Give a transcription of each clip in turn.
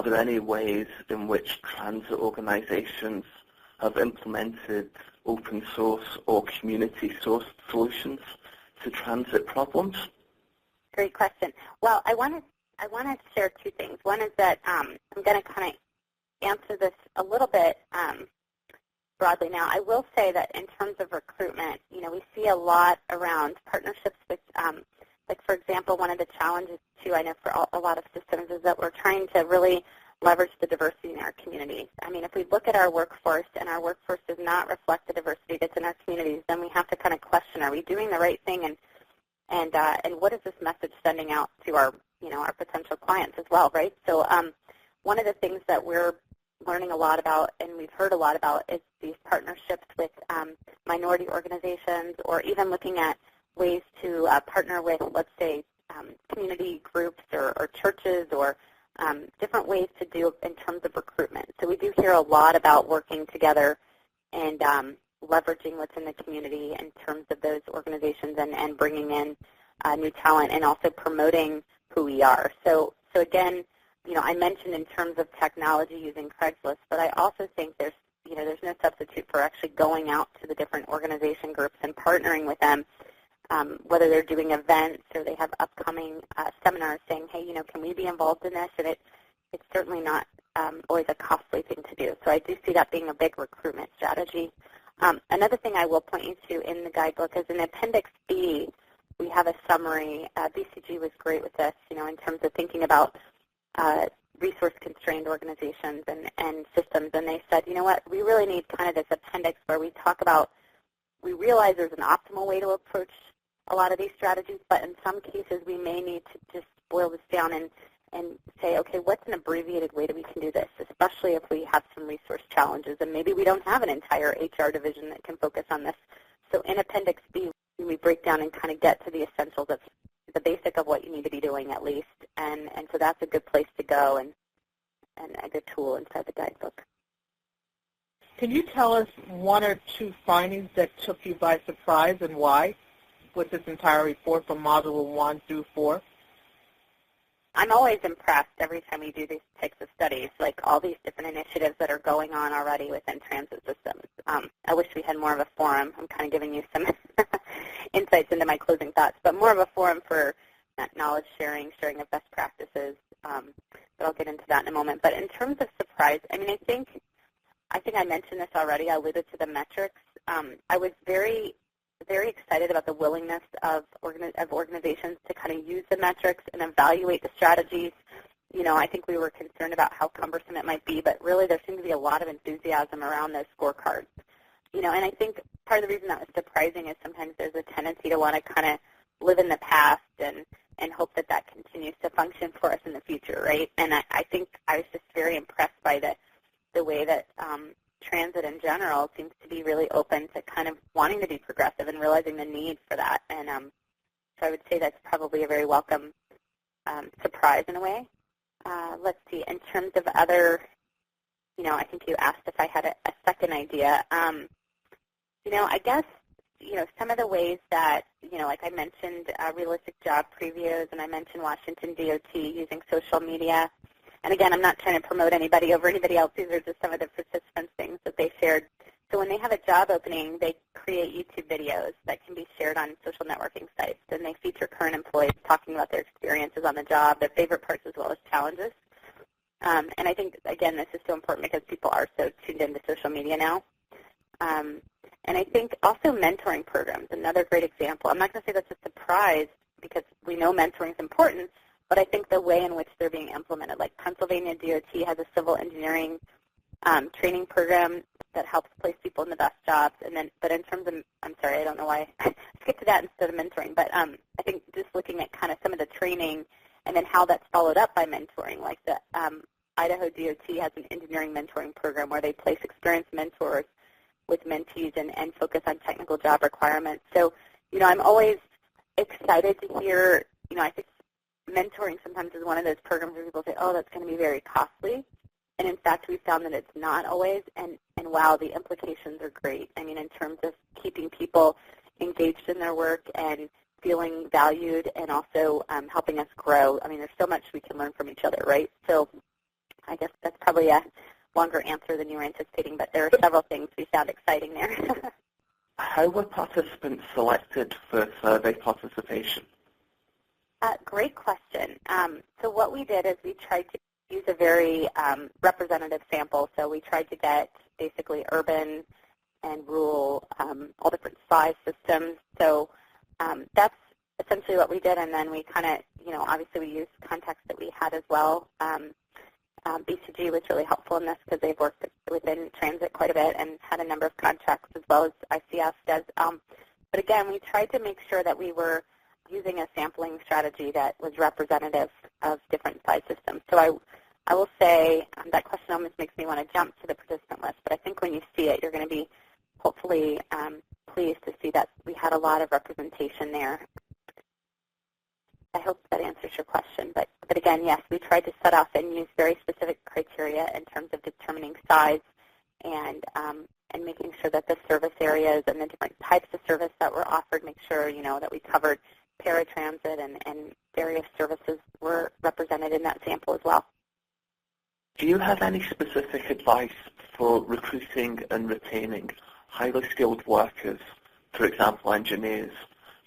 are there any ways in which transit organizations have implemented open source or community sourced solutions to transit problems? Great question. Well, I want to share two things. One is that I'm going to kind of answer this a little bit broadly now. I will say that in terms of recruitment, we see a lot around partnerships with, like for example, one of the challenges too, I know for a lot of systems is that we're trying to really leverage the diversity in our communities. I mean, if we look at our workforce and our workforce does not reflect the diversity that's in our communities, then we have to kind of question, are we doing the right thing, and what is this message sending out to our, our potential clients as well, right? So one of the things that we're learning a lot about and we've heard a lot about is these partnerships with minority organizations, or even looking at ways to partner with, let's say, community groups or churches, or different ways to do in terms of recruitment. So we do hear a lot about working together and leveraging what's in the community in terms of those organizations and bringing in new talent and also promoting who we are. So again, I mentioned in terms of technology using Craigslist, but I also think there's no substitute for actually going out to the different organization groups and partnering with them, whether they're doing events or they have upcoming seminars saying, hey, can we be involved in this? And it's certainly not always a costly thing to do. So I do see that being a big recruitment strategy. Another thing I will point you to in the guidebook is in Appendix B, we have a summary. BCG was great with this, in terms of thinking about resource-constrained organizations and systems. And they said, you know what, we really need kind of this appendix where we talk about, we realize there's an optimal way to approach a lot of these strategies, but in some cases we may need to just boil this down and say, okay, what's an abbreviated way that we can do this, especially if we have some resource challenges and maybe we don't have an entire HR division that can focus on this. So in Appendix B, we break down and kind of get to the essentials of the basic of what you need to be doing at least, and so that's a good place to go and a good tool inside the guidebook. Can you tell us one or two findings that took you by surprise and why with this entire report from Module 1 through 4? I'm always impressed every time we do these types of studies, like all these different initiatives that are going on already within transit systems. I wish we had more of a forum. I'm kind of giving you some insights into my closing thoughts, but more of a forum for knowledge sharing of best practices. But I'll get into that in a moment. But in terms of surprise, I mean, I think I mentioned this already. I alluded to the metrics. I was very, very excited about the willingness of organizations to kind of use the metrics and evaluate the strategies. I think we were concerned about how cumbersome it might be, but really there seemed to be a lot of enthusiasm around those scorecards. And I think part of the reason that was surprising is sometimes there's a tendency to want to kind of live in the past and hope that continues to function for us in the future, right? And I think I was just very impressed by the way that transit in general seems to be really open to kind of wanting to be progressive and realizing the need for that. And so I would say that's probably a very welcome surprise in a way. Let's see, in terms of other, I think you asked if I had a second idea. I guess, some of the ways that, like I mentioned realistic job previews, and I mentioned Washington DOT using social media. And again, I'm not trying to promote anybody over anybody else. These are just some of the participants' things that they shared. So when they have a job opening, they create YouTube videos that can be shared on social networking sites. And they feature current employees talking about their experiences on the job, their favorite parts as well as challenges. And I think, again, this is so important because people are so tuned into social media now. And I think also mentoring programs, another great example. I'm not going to say that's a surprise because we know mentoring is important, but I think the way in which they're being implemented, like Pennsylvania DOT has a civil engineering training program that helps place people in the best jobs. But in terms of, I'm sorry, I don't know why I skipped to that instead of mentoring, but I think just looking at kind of some of the training and then how that's followed up by mentoring, like the Idaho DOT has an engineering mentoring program where they place experienced mentors with mentees and focus on technical job requirements. So, I'm always excited to hear, I think mentoring sometimes is one of those programs where people say, oh, that's going to be very costly. And in fact, we found that it's not always. And wow, the implications are great. I mean, in terms of keeping people engaged in their work and feeling valued and also helping us grow. I mean, there's so much we can learn from each other, right? So I guess that's probably a longer answer than you were anticipating, but there are several things we found exciting there. How were participants selected for survey participation? Great question. So what we did is we tried to use a very representative sample. So we tried to get basically urban and rural, all different size systems. So that's essentially what we did, and then we kind of, obviously we used contacts that we had as well. BCG was really helpful in this because they've worked within transit quite a bit and had a number of contracts as well as ICF does. But again, we tried to make sure that we were using a sampling strategy that was representative of different size systems. So I will say that question almost makes me want to jump to the participant list, but I think when you see it, you're going to be hopefully pleased to see that we had a lot of representation there. I hope that answers your question. But again, yes, we tried to set off and use very specific criteria in terms of determining size and making sure that the service areas and the different types of service that were offered, make sure, that we covered paratransit and various services were represented in that sample as well. Do you have any specific advice for recruiting and retaining highly skilled workers, for example engineers,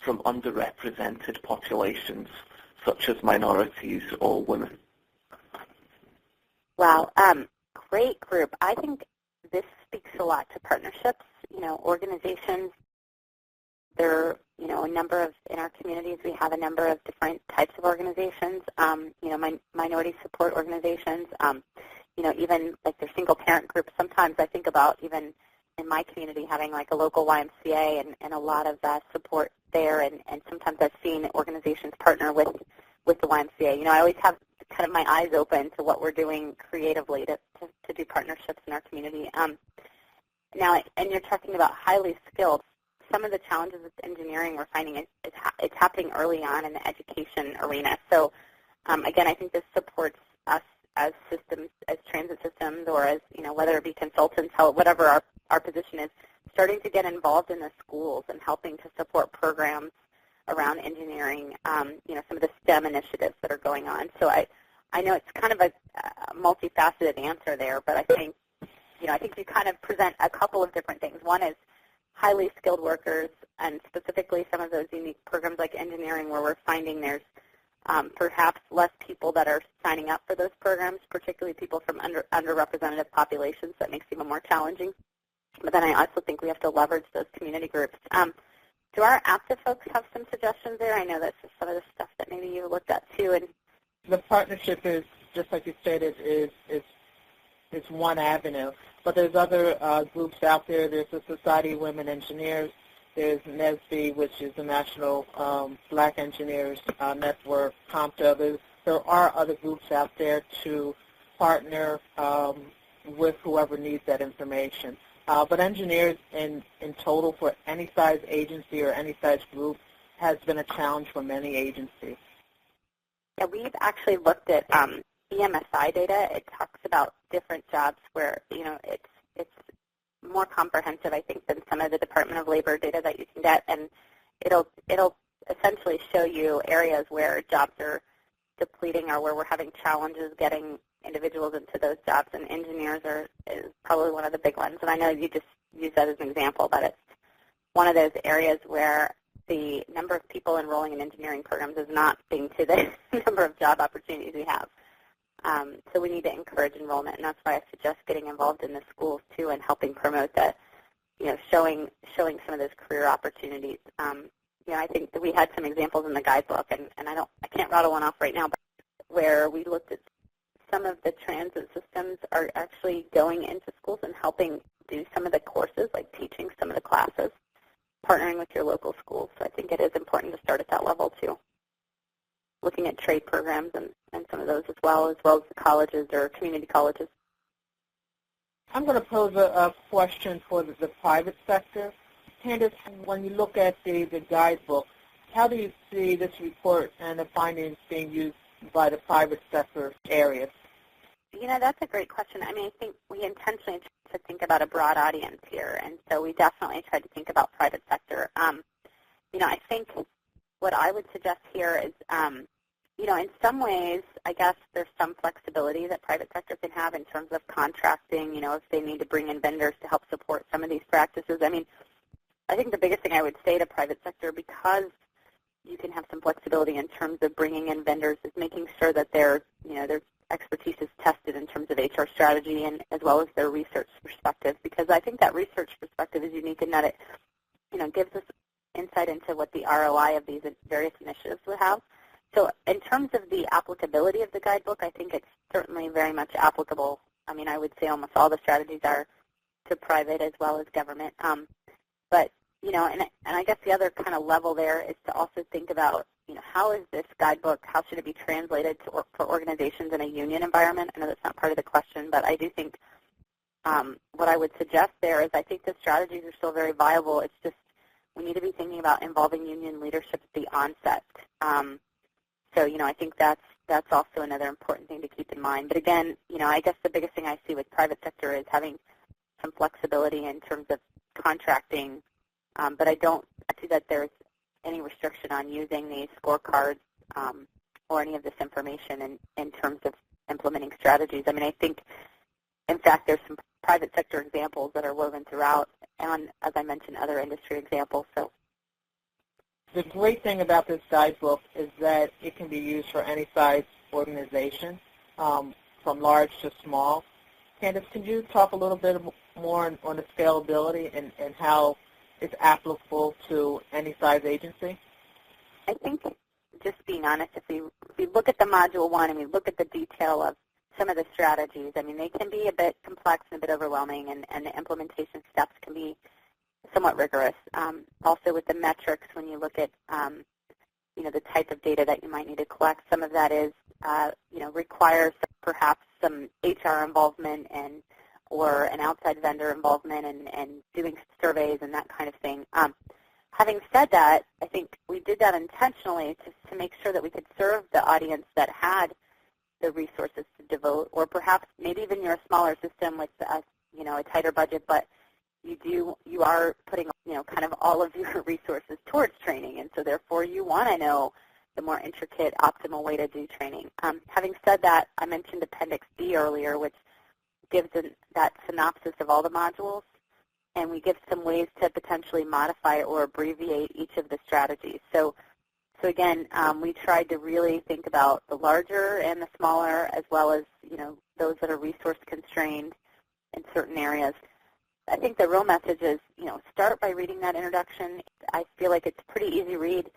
from underrepresented populations such as minorities or women? Wow, great group. I think this speaks a lot to partnerships. Organizations, there are, a number of, in our communities, we have a number of different types of organizations, minority support organizations, even like their single parent groups. Sometimes I think about even in my community having like a local YMCA and a lot of support there, and sometimes I've seen organizations partner with the YMCA. I always have kind of my eyes open to what we're doing creatively to do partnerships in our community. Now, and you're talking about highly skilled. Some of the challenges with engineering we're finding it's happening early on in the education arena. So, again, I think this supports us as systems, as transit systems, or as, whether it be consultants, whatever our position is, starting to get involved in the schools and helping to support programs around engineering, some of the STEM initiatives that are going on. So I know it's kind of a multifaceted answer there, but I think you kind of present a couple of different things. One is highly skilled workers, and specifically some of those unique programs like engineering where we're finding there's perhaps less people that are signing up for those programs, particularly people from underrepresented populations. That makes it even more challenging. But then I also think we have to leverage those community groups. Do our APTA folks have some suggestions there? I know that's just some of the stuff that maybe you looked at too. And the partnership is, just like you stated, is one avenue. But there's other groups out there. There's the Society of Women Engineers. There's NESB, which is the National Black Engineers Network, CompTIA. There are other groups out there to partner with whoever needs that information. But engineers in total for any size agency or any size group has been a challenge for many agencies. Yeah, we've actually looked at EMSI data. It talks about different jobs where, it's more comprehensive, I think, than some of the Department of Labor data that you can get, and it'll essentially show you areas where jobs are depleting or where we're having challenges getting individuals into those jobs, and engineers is probably one of the big ones. And I know you just used that as an example, but it's one of those areas where the number of people enrolling in engineering programs is not being to the number of job opportunities we have. So we need to encourage enrollment, and that's why I suggest getting involved in the schools too and helping promote that, showing some of those career opportunities. I think that we had some examples in the guidebook, and I can't rattle one off right now, but where we looked at some of the transit systems are actually going into schools and helping do some of the courses, like teaching some of the classes, partnering with your local schools. So I think it is important to start at that level too, looking at trade programs and some of those as well as the colleges or community colleges. I'm going to pose a question for the private sector. Candace, when you look at the guidebook, how do you see this report and the findings being used by the private sector areas? That's a great question. I think we intentionally tried to think about a broad audience here, and so we definitely tried to think about private sector. I think what I would suggest here is in some ways, I guess there's some flexibility that private sector can have in terms of contracting, if they need to bring in vendors to help support some of these practices. I mean, I think the biggest thing I would say to private sector, because you can have some flexibility in terms of bringing in vendors, is making sure that their expertise is tested in terms of HR strategy and as well as their research perspective, because I think that research perspective is unique in that it, gives us insight into what the ROI of these various initiatives would have. So in terms of the applicability of the guidebook, I think it's certainly very much applicable. I mean, I would say almost all the strategies are to private as well as government. But, and I guess the other kind of level there is to also think about, how is this guidebook, how should it be translated for organizations in a union environment? I know that's not part of the question, but I do think what I would suggest there is I think the strategies are still very viable. It's just we need to be thinking about involving union leadership at the onset. So, I think that's also another important thing to keep in mind. But again, I guess the biggest thing I see with private sector is having some flexibility in terms of contracting. But I don't see that there's any restriction on using these scorecards or any of this information in terms of implementing strategies. I mean, I think, in fact, there's some private sector examples that are woven throughout, and as I mentioned, other industry examples. So. The great thing about this guidebook is that it can be used for any size organization, from large to small. Candace, can you talk a little bit more on the scalability and how it's applicable to any size agency? I think, just being honest, if we look at the Module 1 and we look at the detail of some of the strategies, I mean, they can be a bit complex and a bit overwhelming, and the implementation steps can be somewhat rigorous. Also with the metrics, when you look at, the type of data that you might need to collect, some of that is, requires perhaps some HR involvement or an outside vendor involvement and doing surveys and that kind of thing. Having said that, I think we did that intentionally to make sure that we could serve the audience that had the resources to devote, or perhaps maybe even you're a smaller system with a tighter budget, but you are putting kind of all of your resources towards training, and so therefore you want to know the more intricate, optimal way to do training. Having said that, I mentioned Appendix B earlier, which gives that synopsis of all the modules, and we give some ways to potentially modify or abbreviate each of the strategies. So again, we tried to really think about the larger and the smaller, as well as those that are resource constrained in certain areas. I think the real message is, start by reading that introduction. I feel like it's a pretty easy read,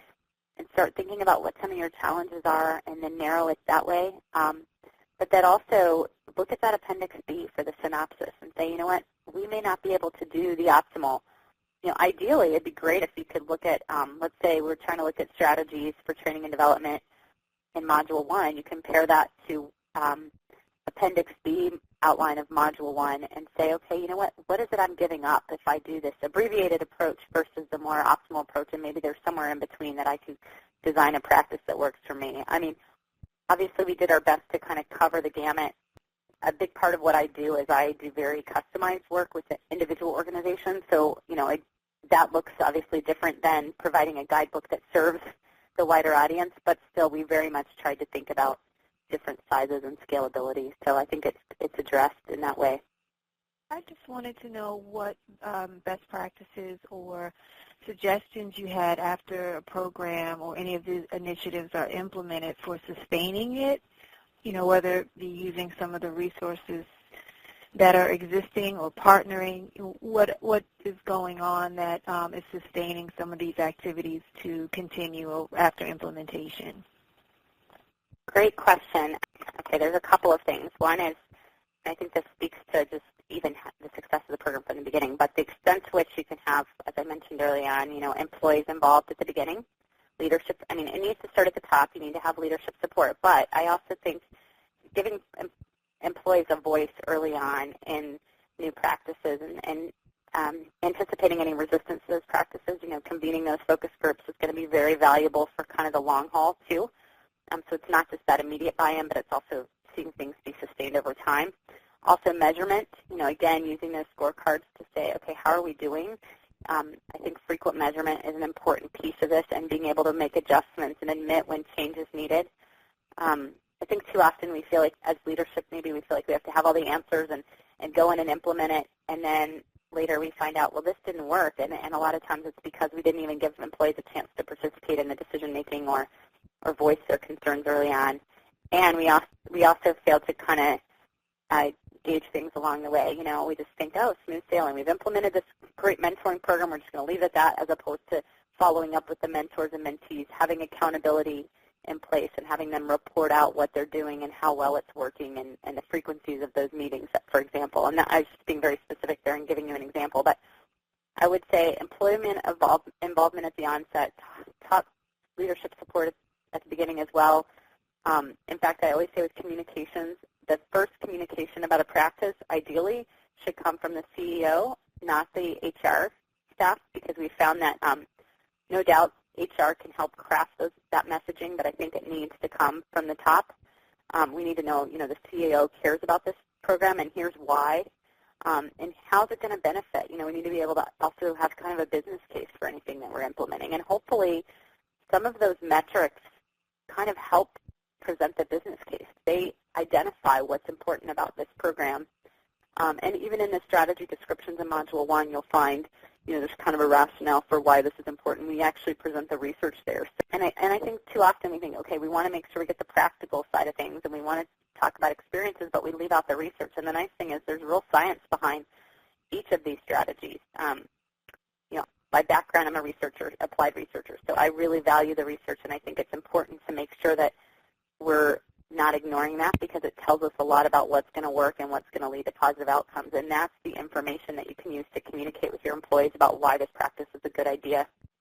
and start thinking about what some of your challenges are and then narrow it that way. But that also, look at that Appendix B for the synopsis and say, you know what, we may not be able to do the optimal. Ideally, it'd be great if you could look at, let's say we're trying to look at strategies for training and development in Module 1. You compare that to Appendix B outline of Module 1 and say, okay, you know what is it I'm giving up if I do this abbreviated approach versus the more optimal approach, and maybe there's somewhere in between that I can design a practice that works for me. I mean, obviously we did our best to kind of cover the gamut. A big part of what I do is I do very customized work with the individual organizations, so, that looks obviously different than providing a guidebook that serves the wider audience, but still we very much tried to think about different sizes and scalability. So I think it's addressed in that way. I just wanted to know what best practices or suggestions you had after a program or any of these initiatives are implemented for sustaining it, whether it be using some of the resources that are existing or partnering. What is going on that is sustaining some of these activities to continue after implementation? Great question. Okay, there's a couple of things. One is, I think this speaks to just even the success of the program from the beginning, but the extent to which you can have, as I mentioned early on, employees involved at the beginning. Leadership, it needs to start at the top. You need to have leadership support, but I also think giving employees a voice early on in new practices and anticipating any resistance to those practices, convening those focus groups is going to be very valuable for kind of the long haul too. So it's not just that immediate buy-in, but it's also seeing things be sustained over time. Also measurement, again, using those scorecards to say, okay, how are we doing? I think frequent measurement is an important piece of this, and being able to make adjustments and admit when change is needed. I think too often we feel like as leadership maybe we feel like we have to have all the answers and go in and implement it, and then later we find out, well, this didn't work, and a lot of times it's because we didn't even give employees a chance to participate in the decision-making or voice their concerns early on. And we also failed to kind of gauge things along the way. You know, we just think, oh, smooth sailing. We've implemented this great mentoring program. We're just going to leave it at that, as opposed to following up with the mentors and mentees, having accountability in place and having them report out what they're doing and how well it's working and the frequencies of those meetings, for example. And I was just being very specific there and giving you an example. But I would say employment involvement at the onset, top leadership support at the beginning as well. In fact, I always say with communications, the first communication about a practice ideally should come from the CEO, not the HR staff, because we found that no doubt HR can help craft that messaging, but I think it needs to come from the top. We need to know, the CEO cares about this program, and here's why, and how's it going to benefit. We need to be able to also have kind of a business case for anything that we're implementing, and hopefully some of those metrics kind of help present the business case. They identify what's important about this program, and even in the strategy descriptions in Module 1, you'll find there's kind of a rationale for why this is important. We actually present the research there. And I think too often we think, okay, we want to make sure we get the practical side of things and we want to talk about experiences, but we leave out the research. And the nice thing is there's real science behind each of these strategies. By background, I'm a researcher, applied researcher, so I really value the research, and I think it's important to make sure that we're not ignoring that, because it tells us a lot about what's going to work and what's going to lead to positive outcomes. And that's the information that you can use to communicate with your employees about why this practice is a good idea.